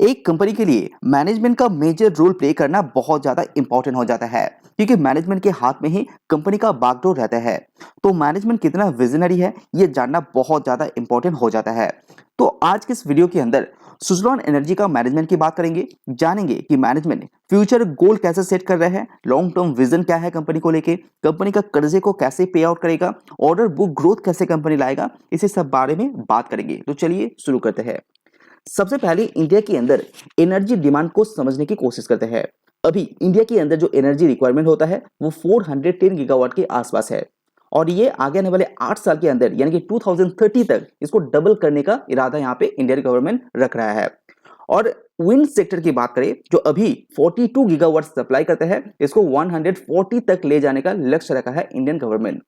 एक कंपनी के लिए मैनेजमेंट का मेजर रोल प्ले करना बहुत ज्यादा इंपॉर्टेंट हो जाता है, क्योंकि मैनेजमेंट के हाथ में ही कंपनी का बागडोर रहता है। तो मैनेजमेंट कितना विजनरी है ये जानना बहुत ज्यादा इंपॉर्टेंट हो जाता है। तो आज के इस वीडियो के अंदर सुजलॉन एनर्जी का मैनेजमेंट की बात करेंगे, जानेंगे कि मैनेजमेंट फ्यूचर गोल कैसे सेट कर रहे हैं, लॉन्ग टर्म विजन क्या है कंपनी को लेके, कंपनी का कर्जे को कैसे पे आउट करेगा, ऑर्डर बुक ग्रोथ कैसे कंपनी लाएगा, इसी सब बारे में बात करेंगे। तो चलिए शुरू करते हैं। सबसे पहले इंडिया के अंदर एनर्जी डिमांड को समझने की कोशिश करते हैं। अभी इंडिया के अंदर जो एनर्जी रिक्वायरमेंट होता है वो 410 गीगावाट के आसपास है, और ये आगे आने वाले 8 साल के अंदर यानी कि 2030 तक इसको डबल करने का इरादा यहाँ पे इंडियन गवर्नमेंट रख रहा है। और विंड सेक्टर की बात करें जो अभी 42 गीगावाट सप्लाई करते हैं, इसको 140 तक ले जाने का लक्ष्य रखा है इंडियन गवर्नमेंट।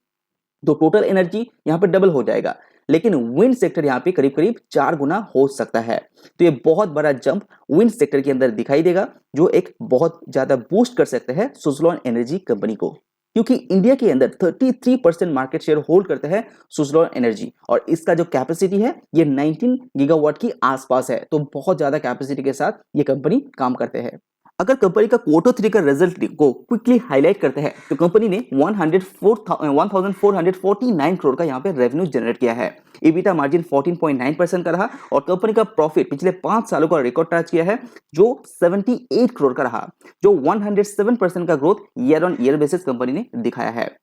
तो टोटल एनर्जी यहाँ पे डबल हो जाएगा, लेकिन विंड सेक्टर यहाँ पे करीब करीब 4 गुना हो सकता है। तो ये बहुत बड़ा जंप विंड सेक्टर के अंदर दिखाई देगा, जो एक बहुत ज्यादा बूस्ट कर सकते हैं सुजलॉन एनर्जी कंपनी को, क्योंकि इंडिया के अंदर 33% मार्केट शेयर होल्ड करते हैं सुजलॉन एनर्जी, और इसका जो कैपेसिटी है ये 19 गीगावाट की आसपास है। तो बहुत ज्यादा कैपेसिटी के साथ ये कंपनी काम करते हैं। अगर कंपनी का क्वार्टर 3 का रिजल्ट को क्विकली हाईलाइट करते हैं तो कंपनी ने 1449 करोड़ का यहाँ पे रेवेन्यू जनरेट किया है। EBITDA मार्जिन 14.9% का रहा, और कंपनी का प्रॉफिट पिछले 5 सालों का रिकॉर्ड टच किया है जो 78 करोड़ का रहा, जो 107% का growth year on year basis company ने दिखाया है।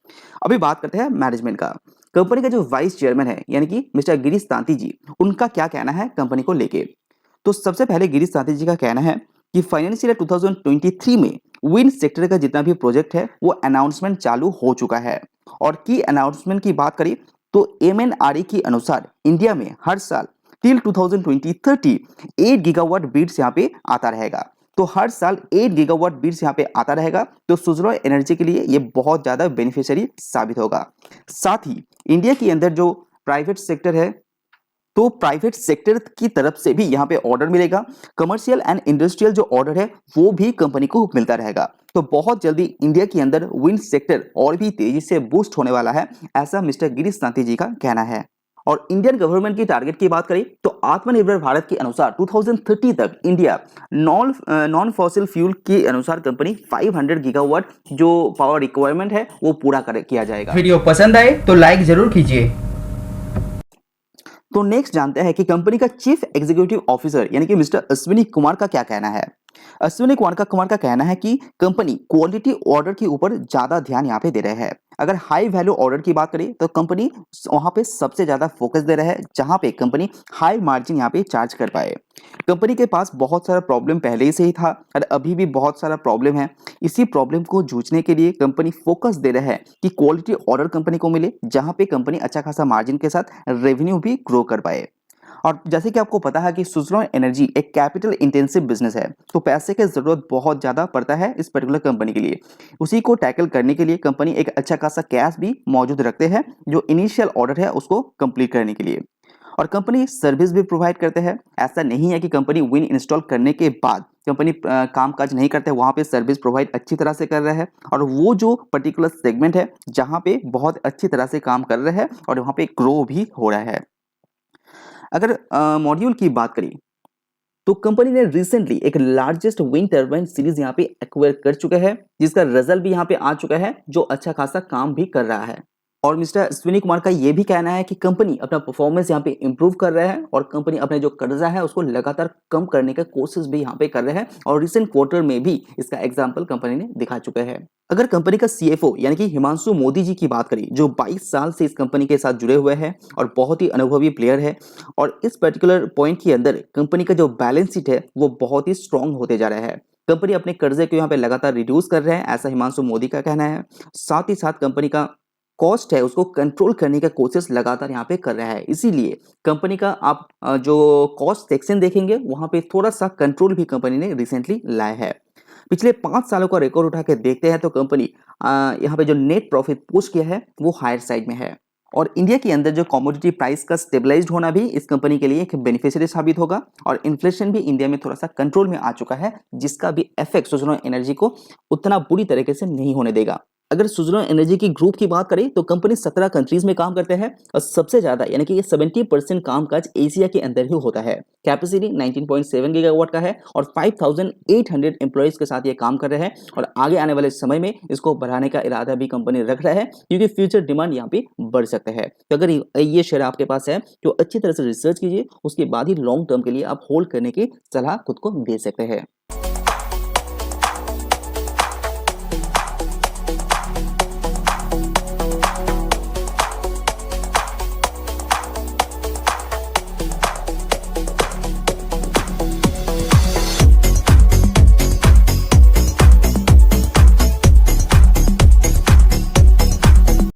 अभी बात करते हैं मैनेजमेंट का। कंपनी का जो वाइस चेयरमैन है यानी कि मिस्टर गिरीश तांती जी, उनका क्या कहना है कंपनी को लेके। तो सबसे पहले गिरीश तांती जी का कहना है कि फाइनेंशियल 2023 में विंड सेक्टर का जितना भी प्रोजेक्ट है वो अनाउंसमेंट चालू हो चुका है। और की अनाउंसमेंट की बात करें तो MNRE के अनुसार इंडिया में हर साल टिल 2030 8 गीगावाट बिड्स यहाँ पे आता रहेगा। तो हर साल 8 गीगावाट बिड्स यहाँ पे आता रहेगा, तो सुजलॉन एनर्जी के लिए ये बहुत ज्यादा बेनिफिशियरी साबित होगा। साथ ही इंडिया के अंदर जो प्राइवेट सेक्टर है, तो प्राइवेट सेक्टर की तरफ से भी यहाँ पे ऑर्डर मिलेगा। कमर्शियल एंड इंडस्ट्रियल जो ऑर्डर है वो भी कंपनी को मिलता रहेगा। तो बहुत जल्दी इंडिया के अंदर विंड सेक्टर और भी तेजी से बूस्ट होने वाला है, ऐसा मिस्टर गिरीश तांती जी का कहना है। और इंडियन गवर्नमेंट की टारगेट की बात करें तो आत्मनिर्भर भारत के अनुसार 2030 तक इंडिया नॉन फॉसिल फ्यूल के अनुसार कंपनी 500 गीगावाट जो पावर रिक्वायरमेंट है वो पूरा किया जाएगा। वीडियो पसंद आए तो लाइक जरूर कीजिए। तो नेक्स्ट जानते हैं कि कंपनी का चीफ एग्जीक्यूटिव ऑफिसर यानी कि मिस्टर अश्विनी कुमार का क्या कहना है। अश्विनी कुमार का कहना है कि कंपनी क्वालिटी ऑर्डर के ऊपर ज्यादा ध्यान यहाँ पे दे रहे हैं। अगर हाई वैल्यू ऑर्डर की बात करें तो कंपनी वहां पे सबसे ज्यादा फोकस दे रहा है, जहां पे कंपनी हाई मार्जिन यहाँ पे चार्ज कर पाए। कंपनी के पास बहुत सारा प्रॉब्लम पहले ही से ही था और अभी भी बहुत सारा प्रॉब्लम है। इसी प्रॉब्लम को जूझने के लिए कंपनी फोकस दे रहा है कि क्वालिटी ऑर्डर कंपनी को मिले, जहां पे कंपनी अच्छा खासा मार्जिन के साथ रेवेन्यू भी ग्रो कर पाए। और जैसे कि आपको पता है कि सुजलॉन एनर्जी एक कैपिटल इंटेंसिव बिजनेस है, तो पैसे की जरूरत बहुत ज्यादा पड़ता है इस पर्टिकुलर कंपनी के लिए। उसी को टैकल करने के लिए कंपनी एक अच्छा खासा कैश भी मौजूद रखते हैं जो इनिशियल ऑर्डर है उसको कंप्लीट करने के लिए। और कंपनी सर्विस भी प्रोवाइड करते हैं। ऐसा नहीं है कि कंपनी विन इंस्टॉल करने के बाद कंपनी कामकाज नहीं करते, वहां पे सर्विस प्रोवाइड अच्छी तरह से कर रहे हैं, और वो जो पर्टिकुलर सेगमेंट है जहां पे बहुत अच्छी तरह से काम कर रहे हैं और वहां पे ग्रो भी हो रहा है। अगर मॉड्यूल की बात करें तो कंपनी ने रिसेंटली एक लार्जेस्ट विंड टर्बाइन सीरीज यहाँ पे एक्वायर कर चुका है, जिसका रिजल्ट भी यहाँ पे आ चुका है, जो अच्छा खासा काम भी कर रहा है। और मिस्टर अश्विनी कुमार का ये भी कहना है कि कंपनी अपना परफॉर्मेंस यहाँ पे इंप्रूव कर रहा है, और कंपनी अपने जो कर्जा है उसको लगातार कम करने का कोशिश भी यहाँ पे कर रहे हैं, और रिसेंट क्वार्टर में भी इसका एग्जाम्पल कंपनी ने दिखा चुका है। अगर कंपनी का CFO यानी कि हिमांशु मोदी जी की बात करें, जो 22 साल से इस कंपनी के साथ जुड़े हुए हैं और बहुत ही अनुभवी प्लेयर है, और इस पर्टिकुलर पॉइंट के अंदर कंपनी का जो बैलेंस शीट है वो बहुत ही स्ट्रांग होते जा रहा है। कंपनी अपने कर्जे को यहाँ पे लगातार रिड्यूस कर रहे हैं, ऐसा हिमांशु मोदी का कहना है। साथ ही साथ कंपनी का कॉस्ट है उसको कंट्रोल करने का कोशिश लगातार यहाँ पे कर रहा है। इसीलिए कंपनी का आप जो कॉस्ट सेक्शन देखेंगे वहां पे थोड़ा सा कंट्रोल भी कंपनी ने रिसेंटली लाया है। पिछले 5 सालों का रिकॉर्ड उठा के देखते हैं तो कंपनी यहाँ पे जो नेट प्रॉफिट पोस्ट किया है वो हायर साइड में है। और इंडिया के अंदर जो कमोडिटी प्राइस का स्टेबलाइज्ड होना भी इस कंपनी के लिए एक बेनिफिशियरी साबित होगा, और इन्फ्लेशन भी इंडिया में थोड़ा सा कंट्रोल में आ चुका है, जिसका भी इफेक्ट सुजलॉन एनर्जी को उतना बुरी तरीके से नहीं होने देगा। अगर सुज़लोन एनर्जी की ग्रुप की बात करें तो कंपनी 17 कंट्रीज में काम करते हैं और सबसे ज़्यादा यानी कि 70% कामकाज एशिया के अंदर ही होता है। कैपेसिटी 19.7 गीगावाट का है और 5,800 एम्प्लॉयज़ के साथ ये काम कर रहे हैं और आगे आने वाले समय में इसको बढ़ाने का इरादा भी कंपनी रख रहा है क्योंकि फ्यूचर डिमांड यहाँ पे बढ़ सकता है। तो अगर ये शेयर आपके पास है तो अच्छी तरह से रिसर्च कीजिए, उसके बाद ही लॉन्ग टर्म के लिए आप होल्ड करने की सलाह खुद को दे सकते हैं।